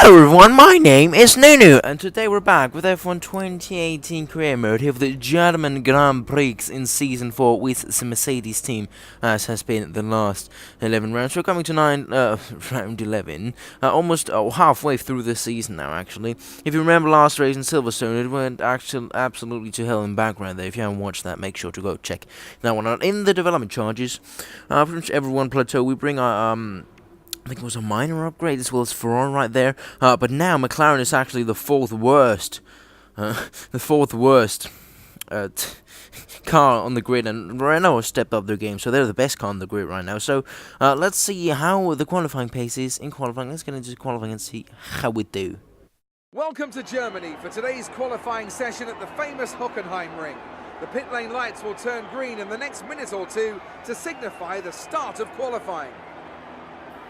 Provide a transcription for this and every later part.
Hello everyone, my name is Nunu, and today we're back with F1 2018 career mode here for the German Grand Prix in Season 4 with the Mercedes team, as has been the last 11 rounds. We're coming to round 11, almost halfway through the season now, actually. If you remember last race in Silverstone, it went absolutely to hell in background there. If you haven't watched that, make sure to go check that one out. In the development charges, pretty much everyone plateau, we bring our, I think it was a minor upgrade as well as Ferrari right there. But now McLaren is actually the fourth worst car on the grid, and Renault has stepped up their game, so they're the best car on the grid right now. So let's see how the qualifying pace is in qualifying. Let's get into qualifying and see how we do. Welcome to Germany for today's qualifying session at the famous Hockenheim ring. The pit lane lights will turn green in the next minute or two to signify the start of qualifying.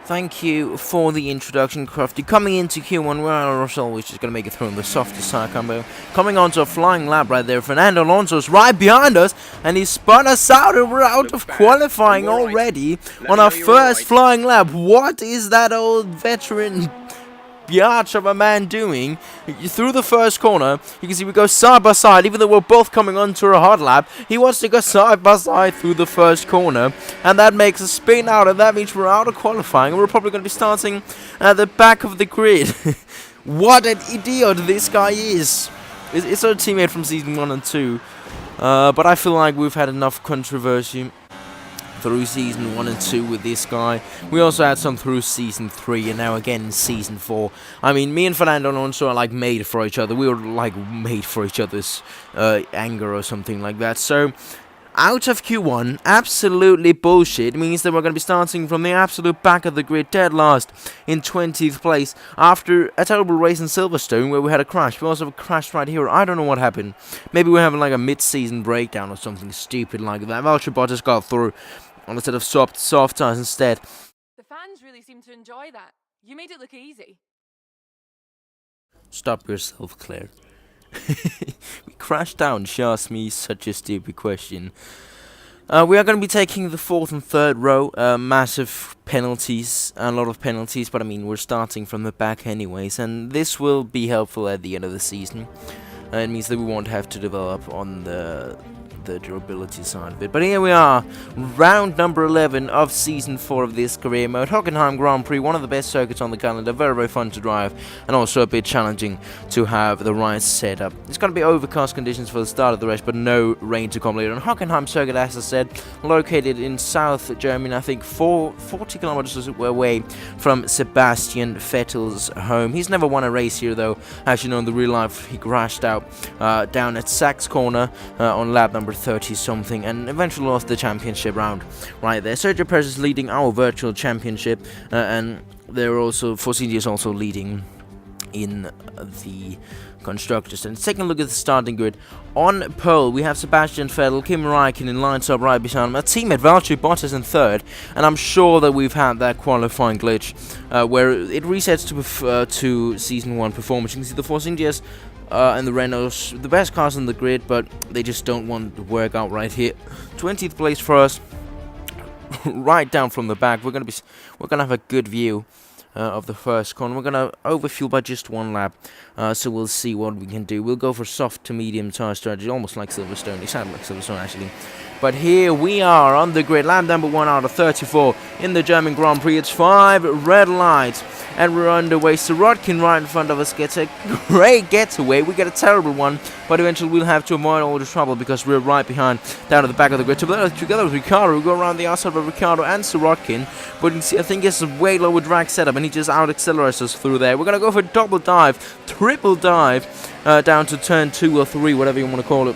Thank you for the introduction, Crafty. Coming into Q1, we're always just going to make it through on the softest side combo. Coming onto a flying lap right there. Fernando Alonso's right behind us, and he spun us out, and we're out of qualifying already on our first flying lap. What is that old veteran biatch of a man doing? Through the first corner, you can see we go side by side, even though we're both coming onto a hot lap. He wants to go side by side through the first corner, and that makes us spin out, and that means we're out of qualifying, and we're probably going to be starting at the back of the grid. What an idiot this guy is. It's our teammate from season 1 and 2, but I feel like we've had enough controversy through season 1 and 2 with this guy. We also had some through season 3 and now again in season 4. I mean, me and Fernando Alonso are like made for each other. We were like made for each other's anger or something like that. So out of Q1, absolutely bullshit, means that we're going to be starting from the absolute back of the grid, dead last, in 20th place, after a terrible race in Silverstone where we had a crash. We also have a crash right here. I don't know what happened. Maybe we're having like a mid-season breakdown or something stupid like that. Valtteri Bottas got through on a set of soft tires instead. The fans really seem to enjoy that. You made it look easy. Stop yourself, Claire. We crashed down. She asked me such a stupid question. We are going to be taking the 4th and 3rd row. Massive penalties, a lot of penalties, but I mean, we're starting from the back anyways, and this will be helpful at the end of the season. It means that we won't have to develop on the durability side of it. But here we are, round number 11 of season 4 of this career mode. Hockenheim Grand Prix, one of the best circuits on the calendar, very fun to drive, and also a bit challenging to have the right setup. It's going to be overcast conditions for the start of the race, but no rain to come later. And Hockenheim circuit, as I said, located in South Germany, I think 40 kilometers away from Sebastian Vettel's home. He's never won a race here though. As you know, in the real life, he crashed out down at Sachs Corner on lap number 30 something, and eventually lost the championship round right there. Sergio Perez is leading our virtual championship, and they're also Force India is also leading in the constructors. And taking a look at the starting grid, on pole we have Sebastian Vettel, Kimi Räikkönen lines up right behind him, a teammate Valtteri Bottas in 3rd, and I'm sure that we've had that qualifying glitch where it resets to season 1 performance. You can see the Force Indias and the Renaults, the best cars on the grid, but they just don't want to work out right here. 20th place for us, right down from the back. We're gonna have a good view of the first corner. We're gonna overfuel by just 1 lap, so we'll see what we can do. We'll go for soft to medium tire strategy, almost like Silverstone. It sounded like Silverstone actually. But here we are on the grid, lap number 1 out of 34 in the German Grand Prix. It's 5 red lights, and we're underway. Sirotkin right in front of us gets a great getaway. We get a terrible one, but eventually we'll have to avoid all the trouble because we're right behind, down at the back of the grid. Together with Ricciardo, we go around the outside of Ricciardo and Sirotkin, but you can see, I think it's a way lower drag setup, and he just out-accelerates us through there. We're going to go for a double dive, triple dive, down to turn 2 or 3, whatever you want to call it.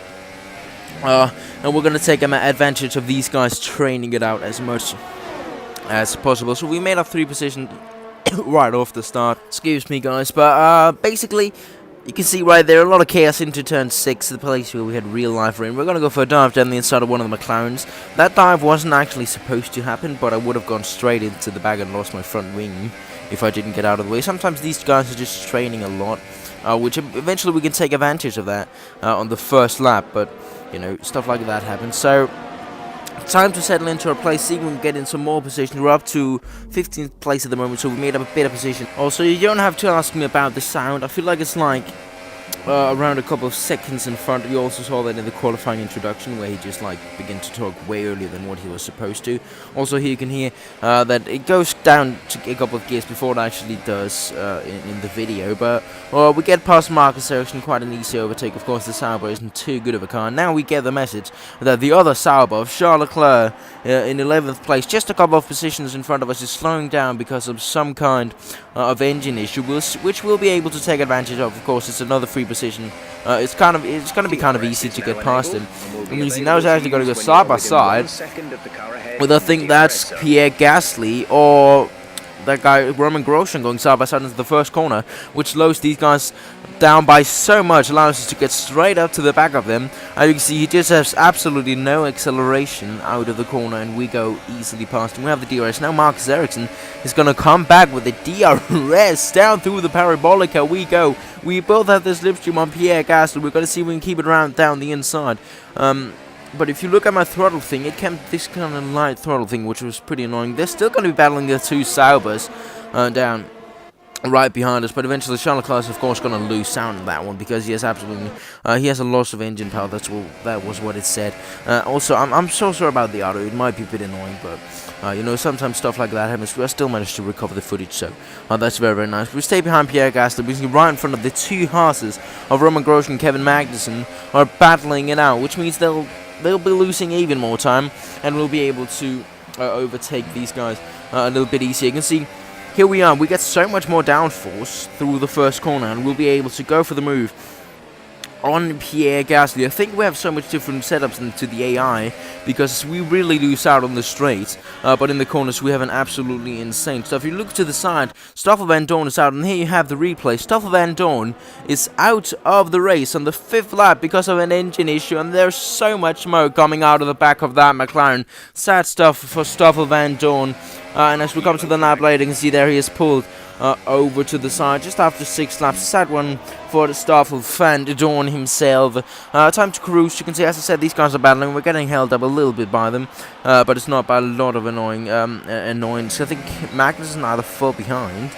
And we're going to take advantage of these guys training it out as much as possible. So we made up 3 positions right off the start. Excuse me, guys, but basically, you can see right there a lot of chaos into turn 6, the place where we had real life rain. We're going to go for a dive down the inside of one of the McLarens. That dive wasn't actually supposed to happen, but I would have gone straight into the bag and lost my front wing if I didn't get out of the way. Sometimes these guys are just training a lot, which eventually we can take advantage of that on the first lap, but you know, stuff like that happens. So time to settle into our place, see if we can get in some more position. We're up to 15th place at the moment, so we made up a bit of position. Also, you don't have to ask me about the sound. I feel like it's like around a couple of seconds in front. You also saw that in the qualifying introduction, where he just like began to talk way earlier than what he was supposed to. Also, here you can hear that it goes down to a couple of gears before it actually does in the video. But we get past Marcus Ericsson, quite an easy overtake. Of course, the Sauber isn't too good of a car. Now we get the message that the other Sauber of Charles Leclerc in 11th place, just a couple of positions in front of us, is slowing down because of some kind of engine issue, which we'll be able to take advantage of. Of course, it's another free position. It's going to be kind of easy to get past him. And you see, now he's actually going to go side by side with, I think that's Pierre Gasly or that guy Roman Grosjean going side by side into the first corner, which slows these guys down by so much, allows us to get straight up to the back of them. As you can see, he just has absolutely no acceleration out of the corner, and we go easily past him. We have the DRS. Now Marcus Ericsson is going to come back with the DRS down through the parabolica. We go. We both have the slipstream on Pierre Gasly. We're going to see if we can keep it around down the inside. But if you look at my throttle thing, it came this kind of light throttle thing, which was pretty annoying. They're still going to be battling the two Saubers down right behind us, but eventually Charles Leclerc is of course going to lose sound on that one because he has absolutely he has a loss of engine power. That was what it said. Also, I'm so sorry about the audio. It might be a bit annoying, but you know, sometimes stuff like that happens. We still managed to recover the footage, so that's very, very nice. We stay behind Pierre Gasly. We see right in front of the two horses of Roman Grosjean and Kevin Magnussen are battling it out, which means they'll be losing even more time, and we'll be able to overtake these guys a little bit easier. You can see here we are. We get so much more downforce through the first corner, and we'll be able to go for the move on Pierre Gasly. I think we have so much different setups into the AI because we really lose out on the straights, but in the corners we have an absolutely insane. So if you look to the side, Stoffel Van Dorn is out, and here you have the replay. Stoffel Van Dorn is out of the race on the 5th lap because of an engine issue, and there's so much smoke coming out of the back of that McLaren. Sad stuff for Stoffel Van Dorn. And as we come to the lap later, you can see there he is pulled over to the side just after 6 laps. Sad one for the Stoffel Van Dorn himself. Time to cruise. You can see, as I said, these guys are battling. We're getting held up a little bit by them, but it's not by a lot of annoyance. I think Magnussen either fell behind.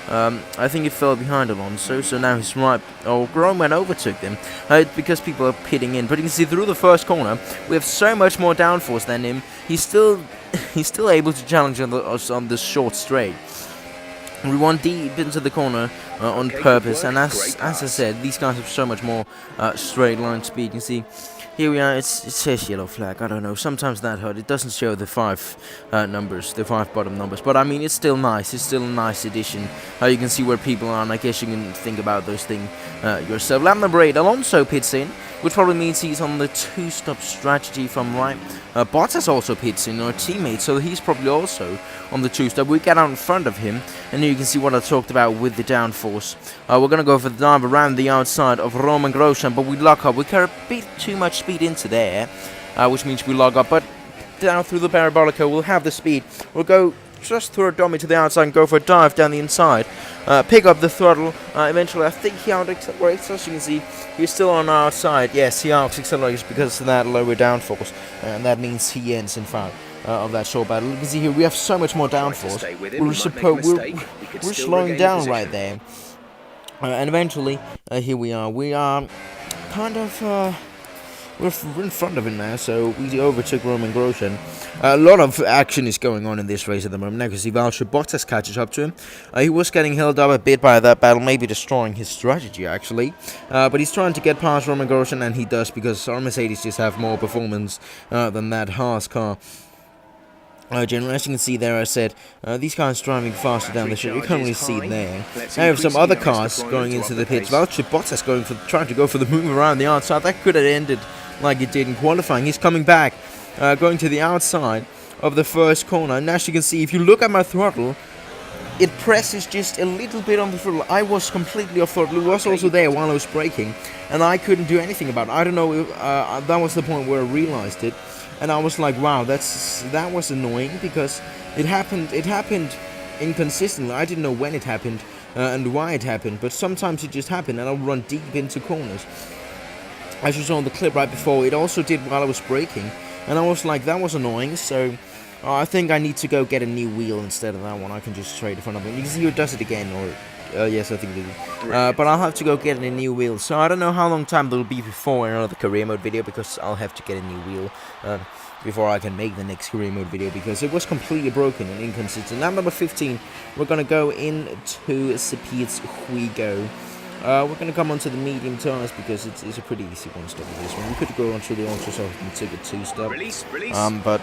I think he fell behind Alonso, so now he's right. Oh, Roman overtook them because people are pitting in. But you can see through the first corner, we have so much more downforce than him. He's still able to challenge us on this short straight. We went deep into the corner on purpose, and as I said, these guys have so much more straight line speed. You can see here we are. It says yellow flag. I don't know. Sometimes that hurt. It doesn't show the 5 numbers, the 5 bottom numbers. But I mean, it's still nice. It's still a nice addition. You can see where people are, and I guess you can think about those things yourself. Lap number 8, Alonso pits in, which probably means he's on the 2-stop strategy from right. Bottas also pits in, our teammate, so he's probably also on the 2-stop. We get out in front of him, and here you can see what I talked about with the downforce. We're going to go for the dive around the outside of Roman Grosjean, but we lock up. We carry a bit too much speed into there, which means we log up, but down through the parabolica, we'll have the speed. We'll go just throw a dummy to the outside and go for a dive down the inside. Pick up the throttle. Eventually, I think he out-accelerates. As you can see, he's still on our side. Yes, he out-accelerates because of that lower downforce, and that means he ends in front of that short battle. You can see here we have so much more downforce. We're slowing down right there. And eventually, here we are. We are kind of we're in front of him now, so we overtook Roman Grosjean. A lot of action is going on in this race at the moment now because Valtteri Bottas catches up to him. He was getting held up a bit by that battle, maybe destroying his strategy actually. But he's trying to get past Roman Grosjean, and he does because our Mercedes just have more performance than that Haas car. Generally, as you can see there, I said, these cars driving faster down the straight. You can't really see it there. Now you have some other cars going into the pits. Valtteri Bottas trying to go for the move around the outside. That could have ended like it did in qualifying. He's coming back, going to the outside of the first corner. And as you can see, if you look at my throttle, it presses just a little bit on the throttle. I was completely off throttle. It was also there while I was braking, and I couldn't do anything about it. I don't know if that was the point where I realized it. And I was like, wow, that was annoying because it happened inconsistently. I didn't know when it happened and why it happened, but sometimes it just happened, and I'll run deep into corners. As you saw in the clip right before, it also did while I was braking. and I was like, that was annoying, so I think I need to go get a new wheel instead of that one. I can just trade in front of him. You can see who does it again, or yes, I think it did. But I'll have to go get a new wheel, so I don't know how long time there'll be before another career mode video, because I'll have to get a new wheel before I can make the next career mode video, because it was completely broken and inconsistent. Lap number 15, we're going to go into Speeds Huigo. We're going to come onto the medium tires because it's a pretty easy one-stop with this one. We could go onto the ultra soft and take a two-stop, but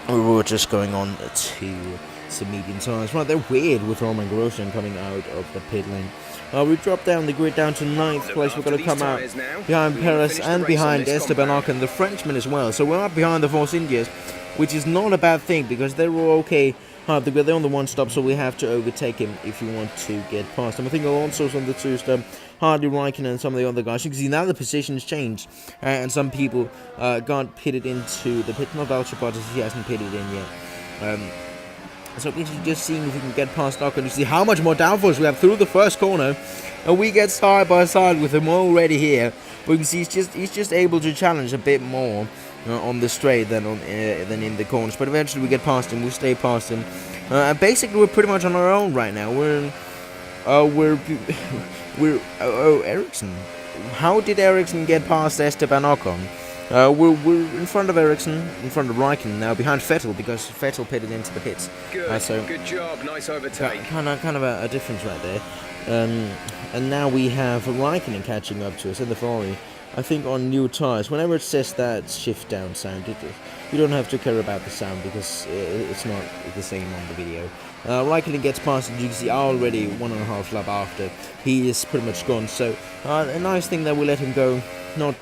we were just going on to some medium tires. Right, they're weird with Roman Grosjean coming out of the pit lane. We dropped down the grid down to 9th place. We're going to come out behind Perez and behind Esteban Ocon, the Frenchman as well. So we're up behind the Force Indias, which is not a bad thing because they were okay. They're on the one stop, so we have to overtake him if you want to get past him. I think Alonso's on the two stop, Hardy, Raikkonen, and some of the other guys. You can see now the positions changed, and some people got pitted into the pit. Not Valtteri Bottas, he hasn't pitted in yet. So we're just seeing if we can get past Ocon. You see how much more downforce we have through the first corner, and we get side by side with him already here. But you can see he's just able to challenge a bit more on the straight than in the corners, but eventually we get past him. We stay past him, and basically we're pretty much on our own right now. We're Ericsson. How did Ericsson get past Esteban Ocon? We're in front of Ericsson, in front of Raikkonen now, behind Vettel because Vettel pitted into the pits. Good job, nice overtake. Kind of a difference right there. And now we have Raikkonen catching up to us in the Ferrari. I think on new tires, whenever it says that shift down sound, you don't have to care about the sound because it's not the same on the video. Raikkonen gets past, and you can see already 1.5 lap after, he is pretty much gone. So a nice thing that we let him go, not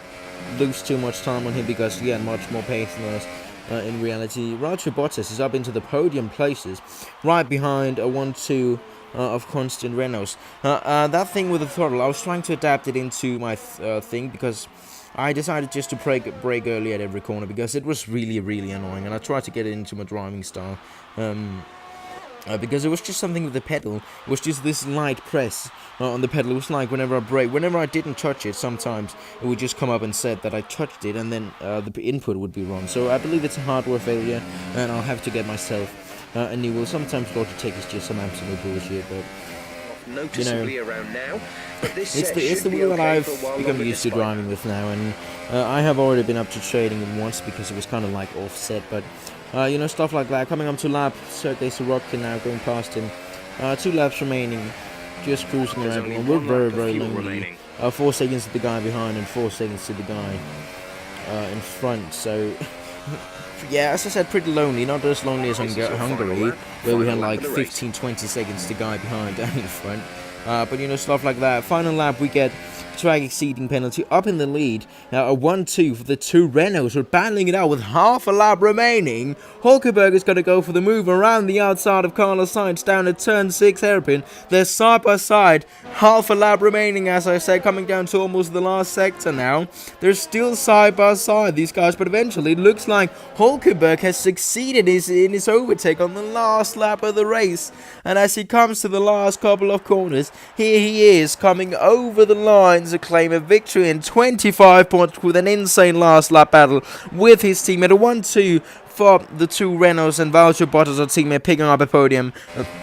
lose too much time on him because he had much more pace than us. In reality, Valtteri Bottas is up into the podium places, right behind a 1-2 of constant Renaults. That thing with the throttle, I was trying to adapt it into my thing because I decided just to brake early at every corner because it was really annoying, and I tried to get it into my driving style. Because it was just something with the pedal. It was just this light press on the pedal. It was like whenever I brake, whenever I didn't touch it, sometimes it would just come up and said that I touched it, and then the input would be wrong. So I believe it's a hardware failure, and I'll have to get myself a new wheel. Sometimes Logitech is just some absolute bullshit, but noticeably around now, but this it's the wheel that I've become used to driving with now, and I have already been up to trading it once because it was kind of like offset, but stuff like that. Coming up to lap, Sergei Sorokin now going past him. 2 laps remaining, just cruising around, and we're very lonely. 4 seconds to the guy behind and 4 seconds to the guy in front, so yeah, as I said, pretty lonely, not as lonely as Hungary, where we had like 15-20 seconds to guy behind and in front. But stuff like that. Final lap, we get track exceeding penalty up in the lead. Now a 1-2 for the 2 Renaults. We're battling it out with half a lap remaining. Hulkenberg is going to go for the move around the outside of Carlos Sainz down at turn 6 hairpin. They're side by side. Half a lap remaining, as I said, coming down to almost the last sector now. They're still side by side, these guys, but eventually it looks like Hulkenberg has succeeded in his overtake on the last lap of the race. And as he comes to the last couple of corners, here he is coming over the line to claim a victory in 25 points with an insane last lap battle with his teammate. A 1-2 for the 2 Renaults, and Valtteri Bottas, our teammate, picking up a podium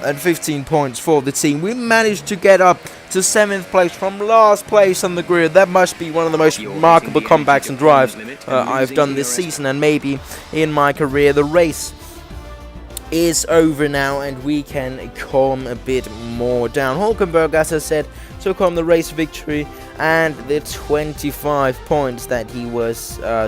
at 15 points for the team. We managed to get up to 7th place from last place on the grid. That must be one of the most remarkable comebacks and drives I've done this season and maybe in my career. The race is over now and we can calm a bit more down. Hulkenberg, as I said, took home the race victory and the 25 points that he was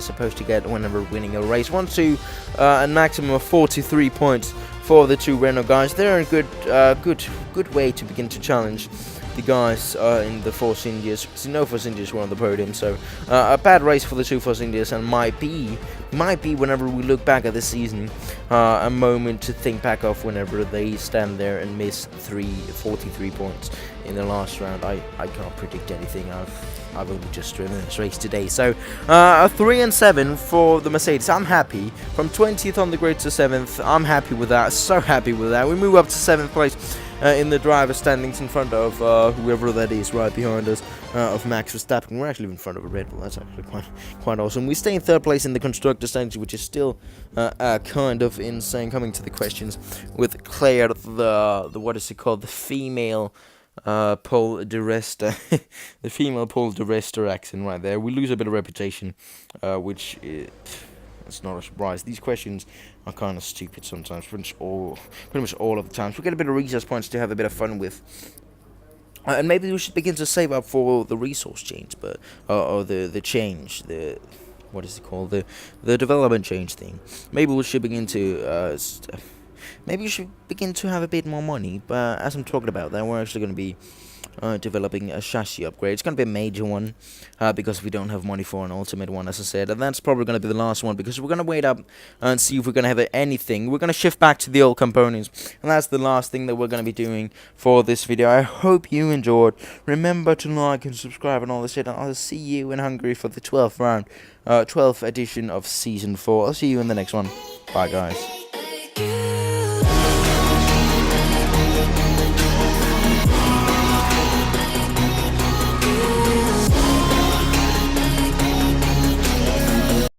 supposed to get whenever winning a race. 1-2, a maximum of 43 points for the 2 Renault guys. They're a good way to begin to challenge the guys in the Force Indias. No Force Indias were on the podium, so a bad race for the 2 Force Indias, and might be whenever we look back at this season a moment to think back of whenever they stand there and miss 43 points in the last round. I can't predict anything. I've only just driven this race today, so a 3-7 for the Mercedes. I'm happy. From 20th on the grid to 7th, I'm happy with that. So happy with that. We move up to 7th place. in the driver's standings in front of whoever that is right behind us, of Max Verstappen. We're actually in front of a Red Bull. That's actually quite awesome. We stay in third place in the constructor standings, which is still kind of insane. Coming to the questions with Claire, the what is it called, the female Paul de Resta, the female Paul de Resta accent right there. We lose a bit of reputation, which it's not a surprise. These questions are kind of stupid sometimes, pretty much all of the times. We get a bit of resource points to have a bit of fun with. And maybe we should begin to save up for the resource change, but or the change, the what is it called, the development change thing. Maybe we should begin to maybe we should begin to have a bit more money. But as I'm talking about that, we're actually going to be developing a chassis upgrade. It's going to be a major one, because we don't have money for an ultimate one, as I said, and that's probably going to be the last one, because we're going to wait up and see if we're going to have anything. We're going to shift back to the old components, and that's the last thing that we're going to be doing for this video. I hope you enjoyed. Remember to like and subscribe and all this shit, and I'll see you in Hungary for the 12th round, 12th edition of Season 4. I'll see you in the next one. Bye, guys.